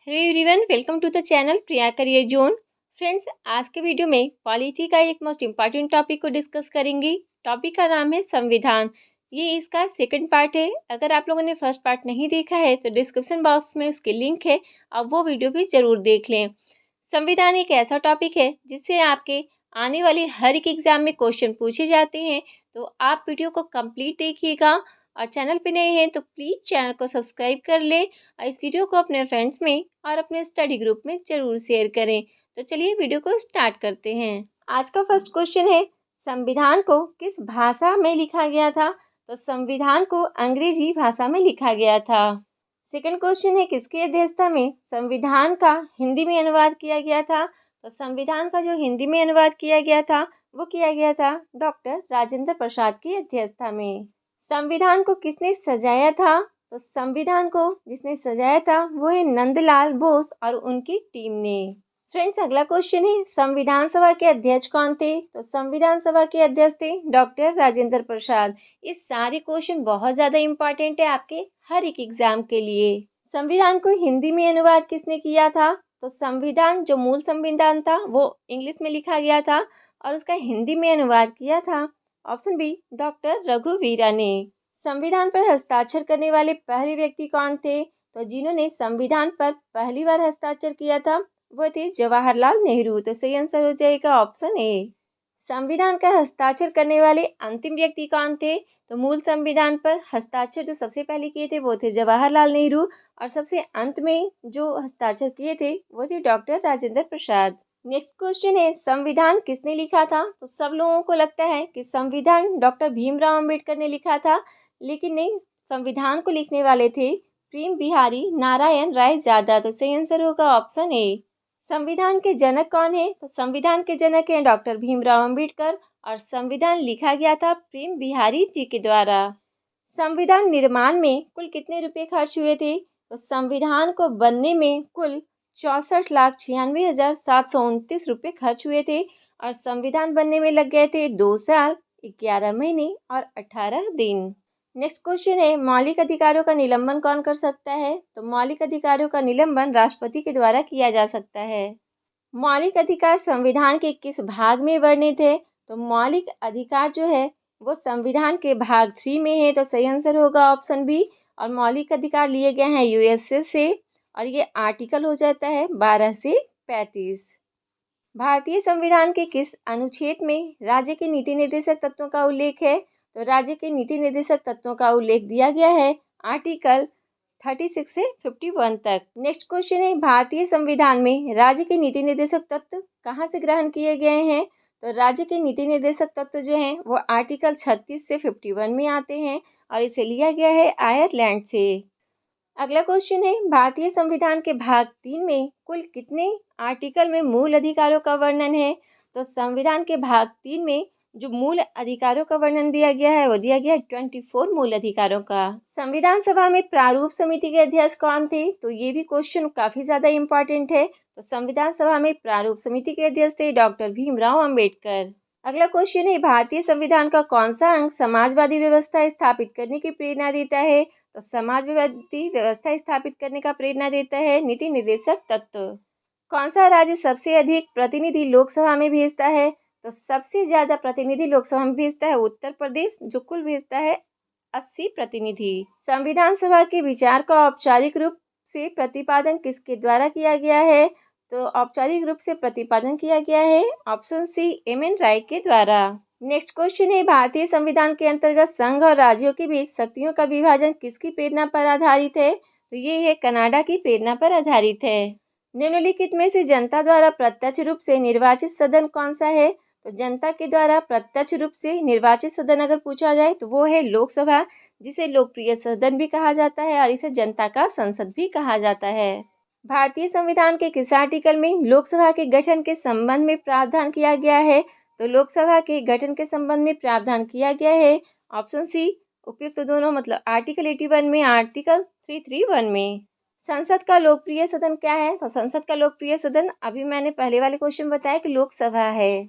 Hello everyone, welcome to the channel Priya career zone. Friends, आज के video में polity का एक मोस्ट इम्पॉर्टेंट टॉपिक को डिस्कस करेंगे। टॉपिक का नाम है संविधान। ये इसका सेकंड पार्ट है। अगर आप लोगों ने फर्स्ट पार्ट नहीं देखा है तो डिस्क्रिप्शन बॉक्स में उसकी लिंक है, आप वो वीडियो भी ज़रूर देख लें। संविधान एक ऐसा टॉपिक है जिससे आपके आने वाले हर एक एग्ज़ाम में क्वेश्चन पूछे जाते हैं, तो आप वीडियो को कंप्लीट देखिएगा। और चैनल पे नए हैं तो प्लीज़ चैनल को सब्सक्राइब कर लें और इस वीडियो को अपने फ्रेंड्स में और अपने स्टडी ग्रुप में ज़रूर शेयर करें। तो चलिए वीडियो को स्टार्ट करते हैं। आज का फर्स्ट क्वेश्चन है, संविधान को किस भाषा में लिखा गया था? तो संविधान को अंग्रेजी भाषा में लिखा गया था। सेकंड क्वेश्चन है, किसकी अध्यक्षता में संविधान का हिंदी में अनुवाद किया गया था? तो संविधान का जो हिंदी में अनुवाद किया गया था वो किया गया था डॉक्टर राजेंद्र प्रसाद की अध्यक्षता में। संविधान को किसने सजाया था? तो संविधान को जिसने सजाया था वो है नंदलाल बोस और उनकी टीम ने। फ्रेंड्स, अगला क्वेश्चन है, संविधान सभा के अध्यक्ष कौन थे? तो संविधान सभा के अध्यक्ष थे डॉक्टर राजेंद्र प्रसाद। ये सारे क्वेश्चन बहुत ज़्यादा इम्पोर्टेंट है आपके हर एक एग्जाम के लिए। संविधान को हिंदी में अनुवाद किसने किया था? तो संविधान जो मूल संविधान था वो इंग्लिश में लिखा गया था और उसका हिंदी में अनुवाद किया था ऑप्शन बी डॉक्टर रघुवीरा ने। संविधान पर हस्ताक्षर करने वाले पहले व्यक्ति कौन थे? तो जिन्होंने संविधान पर पहली बार हस्ताक्षर किया था वो थे जवाहरलाल नेहरू। तो सही आंसर हो जाएगा ऑप्शन ए। संविधान का हस्ताक्षर करने वाले अंतिम व्यक्ति कौन थे? तो मूल संविधान पर हस्ताक्षर जो सबसे पहले किए थे वो थे जवाहरलाल नेहरू और सबसे अंत में जो हस्ताक्षर किए थे वो थे doctor Rajendra Prasad. Next question है, संविधान किसने लिखा था? तो सब लोगों को लगता है कि संविधान डॉक्टर भीमराव अंबेडकर ने लिखा था, लेकिन नहीं, संविधान को लिखने वाले थे प्रेम बिहारी नारायण राय यादव। तो सही आंसर होगा ऑप्शन ए। संविधान के जनक कौन है? तो संविधान के जनक हैं डॉक्टर भीमराव अंबेडकर और संविधान लिखा गया था प्रेम बिहारी जी के द्वारा। संविधान निर्माण में कुल कितने रुपए खर्च हुए थे? तो संविधान को बनने में कुल 64,96,729 रुपये खर्च हुए थे और संविधान बनने में लग गए थे 2 साल 11 महीने और 18 दिन। नेक्स्ट क्वेश्चन है, मौलिक अधिकारों का निलंबन कौन कर सकता है? तो मौलिक अधिकारों का निलंबन राष्ट्रपति के द्वारा किया जा सकता है। मौलिक अधिकार संविधान के किस भाग में वर्णित है? तो मौलिक अधिकार जो है वो संविधान के भाग 3 में है। तो सही आंसर होगा ऑप्शन बी। और मौलिक अधिकार लिए गए हैं यूएसए से और ये आर्टिकल हो जाता है 12 से 35। भारतीय संविधान के किस अनुच्छेद में राज्य के नीति निर्देशक तत्वों का उल्लेख है? तो राज्य के नीति निर्देशक तत्वों का उल्लेख दिया गया है आर्टिकल 36 से 51 तक। नेक्स्ट क्वेश्चन है, भारतीय संविधान में राज्य के नीति निर्देशक तत्व कहाँ से ग्रहण किए गए हैं? तो राज्य के नीति निर्देशक तत्व जो हैं वो आर्टिकल 36 से 51 में आते हैं और इसे लिया गया है आयरलैंड से। अगला क्वेश्चन है, भारतीय संविधान के भाग 3 में कुल कितने आर्टिकल में मूल अधिकारों का वर्णन है? तो संविधान के भाग 3 में जो मूल अधिकारों का वर्णन दिया गया है वो दिया गया है 24 मूल अधिकारों का। संविधान सभा में प्रारूप समिति के अध्यक्ष कौन थे? तो ये भी क्वेश्चन काफी ज्यादा इम्पोर्टेंट है। तो संविधान सभा में प्रारूप समिति के अध्यक्ष थे डॉक्टर भीमराव अंबेडकर। अगला क्वेश्चन है, भारतीय संविधान का कौन सा अंग समाजवादी व्यवस्था स्थापित करने की प्रेरणा देता है? तो समाजवादी व्यवस्था स्थापित करने का प्रेरणा देता है नीति निर्देशक तत्व। कौन सा राज्य सबसे अधिक प्रतिनिधि लोकसभा में भेजता है? तो सबसे ज्यादा प्रतिनिधि लोकसभा में भेजता है उत्तर प्रदेश, जो कुल भेजता है 80 प्रतिनिधि। संविधान सभा के विचार का औपचारिक रूप से प्रतिपादन किसके द्वारा किया गया है? तो औपचारिक रूप से प्रतिपादन किया गया है ऑप्शन सी एम.एन. राय के द्वारा। नेक्स्ट क्वेश्चन है, भारतीय संविधान के अंतर्गत संघ और राज्यों के बीच शक्तियों का विभाजन किसकी प्रेरणा पर आधारित है? तो ये है कनाडा की प्रेरणा पर आधारित है। निम्नलिखित में से जनता द्वारा प्रत्यक्ष रूप से निर्वाचित सदन कौन सा है? तो जनता के द्वारा प्रत्यक्ष रूप से निर्वाचित सदन अगर पूछा जाए तो वो है लोकसभा, जिसे लोकप्रिय सदन भी कहा जाता है और इसे जनता का संसद भी कहा जाता है। भारतीय संविधान के किस आर्टिकल में लोकसभा के गठन के संबंध में प्रावधान किया गया है? तो लोकसभा के गठन के संबंध में प्रावधान किया गया है ऑप्शन सी उपयुक्त दोनों, मतलब आर्टिकल 81 में, आर्टिकल 331 में। संसद का लोकप्रिय सदन क्या है? तो संसद का लोकप्रिय सदन अभी मैंने पहले वाले क्वेश्चन बताया कि लोकसभा है।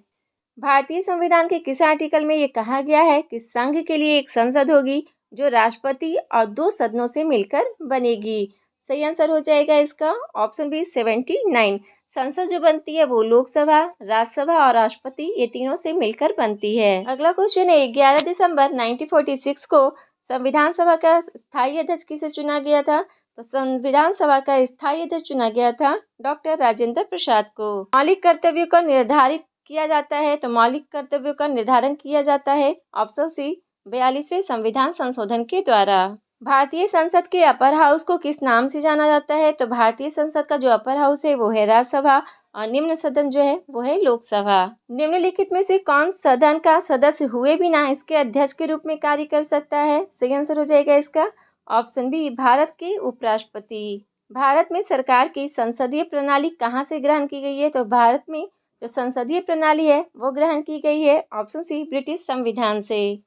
भारतीय संविधान के किस आर्टिकल में ये कहा गया है कि संघ के लिए एक संसद होगी जो राष्ट्रपति और 2 सदनों से मिलकर बनेगी? सही आंसर हो जाएगा इसका ऑप्शन बी 79। संसद जो बनती है वो लोकसभा, राज्यसभा और राष्ट्रपति ये तीनों से मिलकर बनती है। अगला क्वेश्चन है 11 दिसंबर 1946 को संविधान सभा का स्थायी अध्यक्ष किसे चुना गया था? तो संविधान सभा का स्थायी अध्यक्ष चुना गया था डॉक्टर राजेंद्र प्रसाद को। मौलिक कर्तव्यों को निर्धारित किया जाता है, तो मौलिक कर्तव्यों का निर्धारण किया जाता है ऑप्शन सी 42वें संविधान संशोधन के द्वारा। भारतीय संसद के अपर हाउस को किस नाम से जाना जाता है? तो भारतीय संसद का जो अपर हाउस है वो है राज्यसभा और निम्न सदन जो है वो है लोकसभा। निम्नलिखित में से कौन सदन का सदस्य हुए बिना इसके अध्यक्ष के रूप में कार्य कर सकता है? सही आंसर हो जाएगा इसका ऑप्शन बी भारत के उपराष्ट्रपति। भारत में सरकार की संसदीय प्रणाली कहाँ से ग्रहण की गई है? तो भारत में जो संसदीय प्रणाली है वो ग्रहण की गई है ऑप्शन सी ब्रिटिश संविधान से।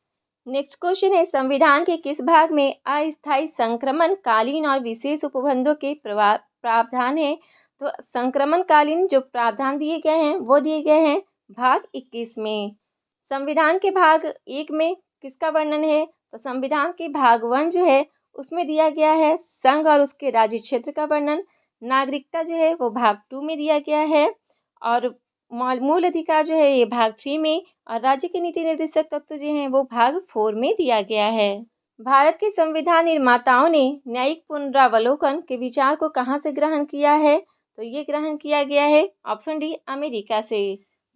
नेक्स्ट क्वेश्चन है संविधान के किस भाग में अस्थायी संक्रमणकालीन और विशेष उपबंधों के प्रावधान है? तो संक्रमणकालीन जो प्रावधान दिए गए हैं वो दिए गए हैं भाग 21 में। संविधान के भाग 1 में किसका वर्णन है? तो संविधान के भाग 1 जो है उसमें दिया गया है संघ और उसके राज्य क्षेत्र का वर्णन। नागरिकता जो है वो भाग 2 में दिया गया है और मूल अधिकार जो है ये भाग 3 में और राज्य के नीति निर्देशक तत्व जो हैं वो भाग 4 में दिया गया है। भारत के संविधान निर्माताओं ने न्यायिक पुनरावलोकन के विचार को कहाँ से ग्रहण किया है? तो ये ग्रहण किया गया है ऑप्शन डी अमेरिका से।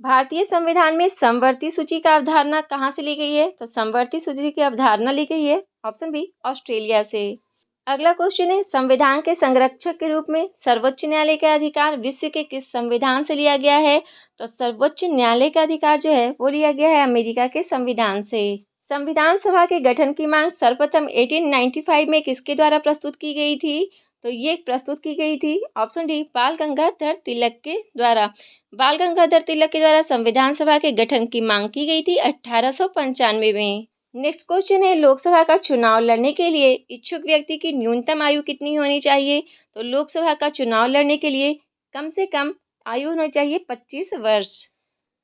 भारतीय संविधान में समवर्ती सूची का अवधारणा कहाँ से ली गई है? तो समवर्ती सूची की अवधारणा ली गई है ऑप्शन बी ऑस्ट्रेलिया से। अगला क्वेश्चन है संविधान के संरक्षक के रूप में सर्वोच्च न्यायालय का अधिकार विश्व के किस संविधान से लिया गया है? तो सर्वोच्च न्यायालय का अधिकार जो है वो लिया गया है अमेरिका के संविधान से। संविधान सभा के गठन की मांग सर्वप्रथम 1895 में किसके द्वारा प्रस्तुत की गई थी? तो ये प्रस्तुत की गई थी ऑप्शन डी बाल गंगाधर तिलक के द्वारा। बाल गंगाधर तिलक के द्वारा संविधान सभा के गठन की मांग की गई थी 1895 में। नेक्स्ट क्वेश्चन है लोकसभा का चुनाव लड़ने के लिए इच्छुक व्यक्ति की न्यूनतम आयु कितनी होनी चाहिए? तो लोकसभा का चुनाव लड़ने के लिए कम से कम आयु होनी चाहिए 25 वर्ष।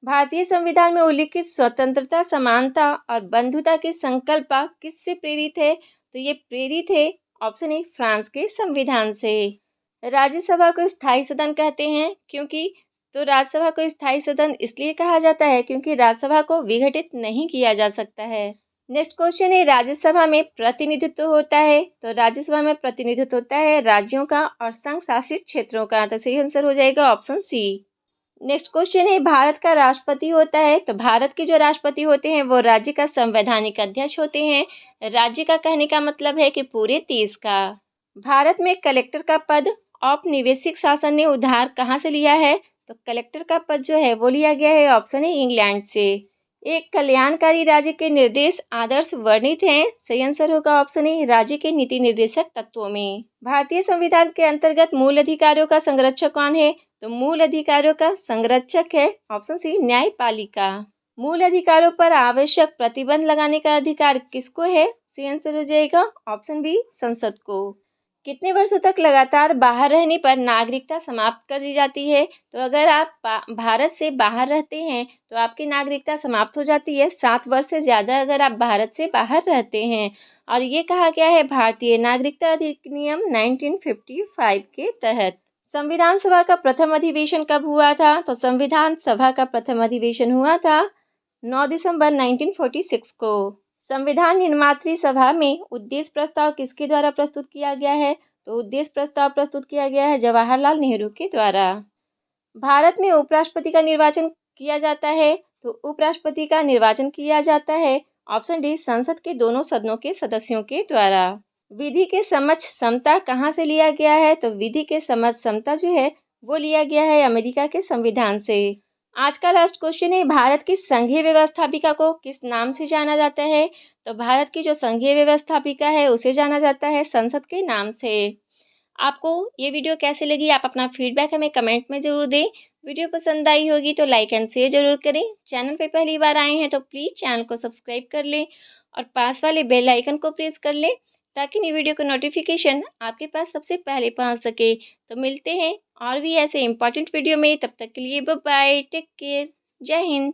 भारतीय संविधान में उल्लिखित स्वतंत्रता, समानता और बंधुता के संकल्प किससे प्रेरित है? तो ये प्रेरित है ऑप्शन ए फ्रांस के संविधान से। राज्यसभा को स्थायी सदन कहते हैं क्योंकि तो राज्यसभा को स्थायी सदन इसलिए कहा जाता है क्योंकि राज्यसभा को विघटित नहीं किया जा सकता है। नेक्स्ट क्वेश्चन है राज्यसभा में प्रतिनिधित्व होता है? तो राज्यसभा में प्रतिनिधित्व होता है राज्यों का और संघ शासित क्षेत्रों का। तो सही आंसर हो जाएगा ऑप्शन सी। नेक्स्ट क्वेश्चन है भारत का राष्ट्रपति होता है? तो भारत के जो राष्ट्रपति होते हैं वो राज्य का संवैधानिक अध्यक्ष होते हैं। राज्य का कहने का मतलब है कि पूरे देश का। भारत में कलेक्टर का पद औपनिवेशिक शासन ने उधार कहाँ से लिया है? तो कलेक्टर का पद जो है वो लिया गया है ऑप्शन है इंग्लैंड से। एक कल्याणकारी राज्य के निर्देश आदर्श वर्णित हैं। सही आंसर होगा ऑप्शन ए राज्य के नीति निर्देशक तत्वों में। भारतीय संविधान के अंतर्गत मूल अधिकारों का संरक्षक कौन है? तो मूल अधिकारों का संरक्षक है ऑप्शन सी न्यायपालिका। मूल अधिकारों पर आवश्यक प्रतिबंध लगाने का अधिकार किसको है? सही आंसर हो जाएगा ऑप्शन बी संसद को। कितने वर्षों तक लगातार बाहर रहने पर नागरिकता समाप्त कर दी जाती है? तो अगर आप भारत से बाहर रहते हैं तो आपकी नागरिकता समाप्त हो जाती है 7 वर्ष से ज़्यादा अगर आप भारत से बाहर रहते हैं। और ये कहा गया है भारतीय नागरिकता अधिनियम 1955 के तहत। संविधान सभा का प्रथम अधिवेशन कब हुआ था? तो संविधान सभा का प्रथम अधिवेशन हुआ था 9 दिसंबर 1946 को। संविधान निर्मात्री सभा में उद्देश्य प्रस्ताव किसके द्वारा प्रस्तुत किया गया है? तो उद्देश्य प्रस्ताव प्रस्तुत किया गया है जवाहरलाल नेहरू के द्वारा। भारत में उपराष्ट्रपति का निर्वाचन किया जाता है? तो उपराष्ट्रपति का निर्वाचन किया जाता है ऑप्शन डी संसद के दोनों सदनों के सदस्यों के द्वारा। विधि के समक्ष समता कहाँ से लिया गया है? तो विधि के समक्ष समता जो है वो लिया गया है अमेरिका के संविधान से। आज का लास्ट क्वेश्चन है भारत की संघीय व्यवस्थापिका को किस नाम से जाना जाता है? तो भारत की जो संघीय व्यवस्थापिका है उसे जाना जाता है संसद के नाम से। आपको ये वीडियो कैसे लगी आप अपना फीडबैक हमें कमेंट में ज़रूर दें। वीडियो पसंद आई होगी तो लाइक एंड शेयर ज़रूर करें। चैनल पे पहली बार आए हैं तो प्लीज़ चैनल को सब्सक्राइब कर लें और पास वाले बेल आइकन को प्रेस कर लें ताकि नई वीडियो का नोटिफिकेशन आपके पास सबसे पहले पहुंच सके। तो मिलते हैं और भी ऐसे इंपॉर्टेंट वीडियो में, तब तक के लिए बाय बाय, टेक केयर, जय हिंद।